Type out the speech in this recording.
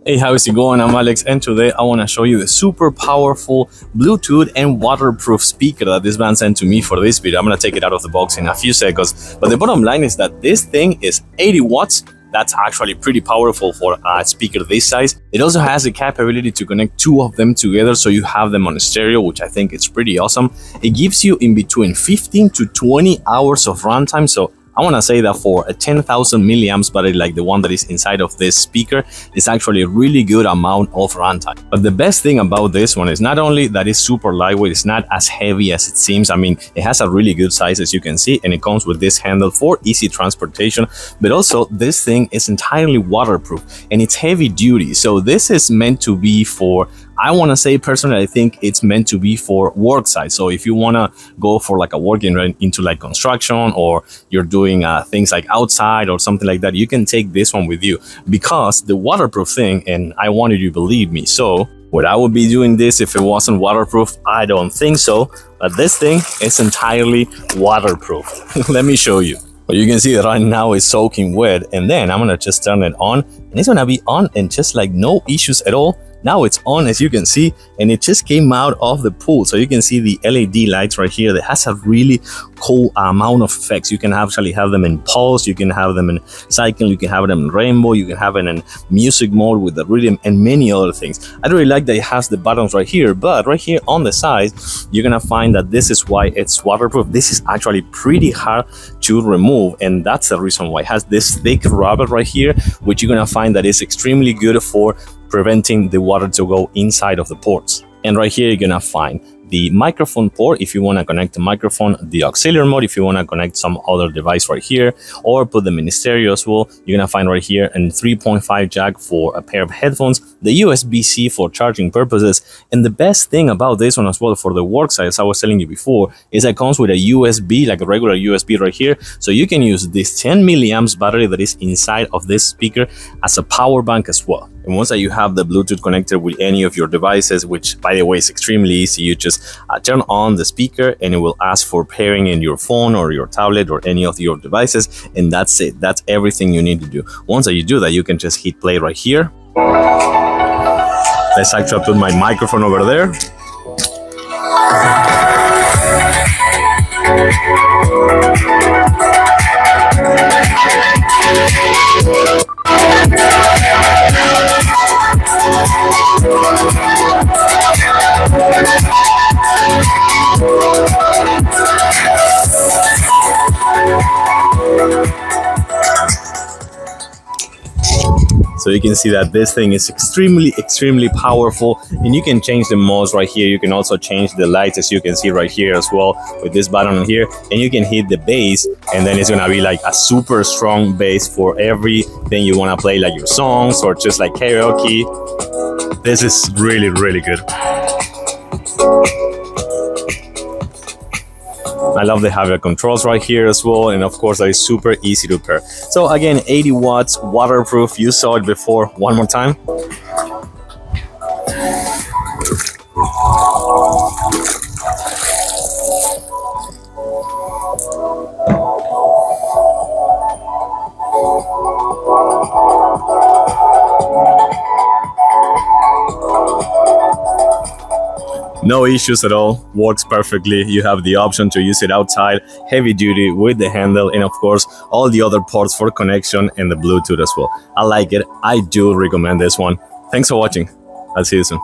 Hey, how's it going? I'm Alex, and today I want to show you the super powerful Bluetooth and waterproof speaker that this band sent to me for this video. I'm going to take it out of the box in a few seconds, but the bottom line is that this thing is 80 watts. That's actually pretty powerful for a speaker this size. It also has the capability to connect two of them together, so you have them on a stereo, which I think is pretty awesome. It gives you in between 15 to 20 hours of runtime, so I want to say that for a 10,000 milliamps battery like the one that is inside of this speaker, it's actually a really good amount of runtime. But the best thing about this one is not only that it's super lightweight, it's not as heavy as it seems. I mean, it has a really good size, as you can see, and it comes with this handle for easy transportation, but also this thing is entirely waterproof and it's heavy duty. So this is meant to be for, I want to say personally, I think it's meant to be for work site. So if you want to go for like a working into like construction, or you're doing things like outside or something like that, you can take this one with you because the waterproof thing, and I wanted you to believe me. So would I would be doing this if it wasn't waterproof? I don't think so. But this thing is entirely waterproof. Let me show you. Well, you can see that right now it's soaking wet, and then I'm gonna just turn it on, and it's gonna be on and just like no issues at all. Now it's on, as you can see, and it just came out of the pool. So you can see the LED lights right here that has a really cool amount of effects. You can actually have them in pulse, you can have them in cycle, you can have them in rainbow, you can have it in music mode with the rhythm and many other things. I really like that it has the buttons right here, but right here on the side, you're gonna find that this is why it's waterproof. This is actually pretty hard to remove, and that's the reason why it has this thick rubber right here, which you're gonna find that is extremely good for preventing the water to go inside of the ports. And right here, you're gonna find the microphone port if you want to connect the microphone, the auxiliary mode if you want to connect some other device right here, or put them in stereo as well. You're gonna find right here a 3.5 jack for a pair of headphones, the USB-C for charging purposes, and the best thing about this one as well for the work side, as I was telling you before, is that it comes with a USB, like a regular USB right here, so you can use this 10 milliamps battery that is inside of this speaker as a power bank as well. And once that you have the Bluetooth connected with any of your devices, which by the way is extremely easy, you just turn on the speaker and it will ask for pairing in your phone or your tablet or any of your devices, and that's it. That's everything you need to do. Once that you do that, you can just hit play right here. Let's actually put my microphone over there. So you can see that this thing is extremely powerful, and you can change the modes right here. You can also change the lights, as you can see right here as well with this button here, and you can hit the bass, and then it's gonna be like a super strong bass for everything you want to play, like your songs or just like karaoke. This is really good. I love the hardware controls right here as well, and of course that is super easy to pair. So again, 80 watts, waterproof. You saw it before. One more time. No issues at all, works perfectly. You have the option to use it outside, heavy duty with the handle, and of course all the other ports for connection and the Bluetooth as well. I like it. I do recommend this one. Thanks for watching. I'll see you soon.